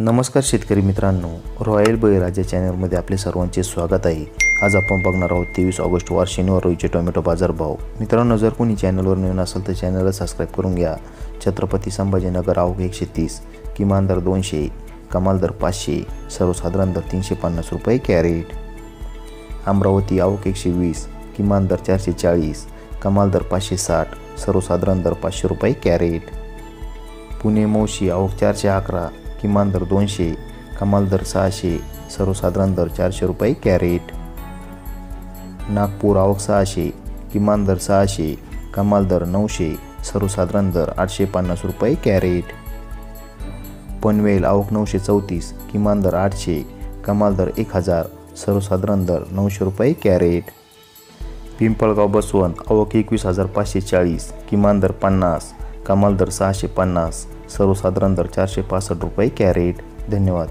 नमस्कार शेतकरी मित्रांनो, रॉयल बळीराजा चॅनलमध्ये आपले सर्वांचे स्वागत आहे। आज आपण बघणार आहोत 23 ऑगस्ट वार शनिवार रोजीचे टोमॅटो बाजारभाव। मित्रांनो, जर कोणी चॅनलवर नवीन असेल तर चॅनलला सबस्क्राइब करून घ्या। छत्रपती संभाजीनगर आवक 130, किमान दर 200, कमाल दर 500, सर्वसाधारण दर 350 रुपये कॅरेट। अमरावती आवक 120, किमान दर 440, कमाल दर 560, सर्वसाधारण दर 500 रुपये कॅरेट। पुणे मोशी आवक 411, किमान दर 200, कमाल दर 600, सर्वसाधारण दर 400 रुपये कॅरेट। नागपूर आवक 600, किमान दर 600, कमाल दर 900, सर्वसाधारण दर 850 रुपये कॅरेट। पनवेल आवक 934, किमान दर 800, कमाल दर 1000, सर्वसाधारण दर 900 रुपये कॅरेट। पिंपळगाव बसवंत आवक 21,540, किमान दर 50, कमाल दर 650, सर्वसाधारण दर 465 रुपये कॅरेट। धन्यवाद।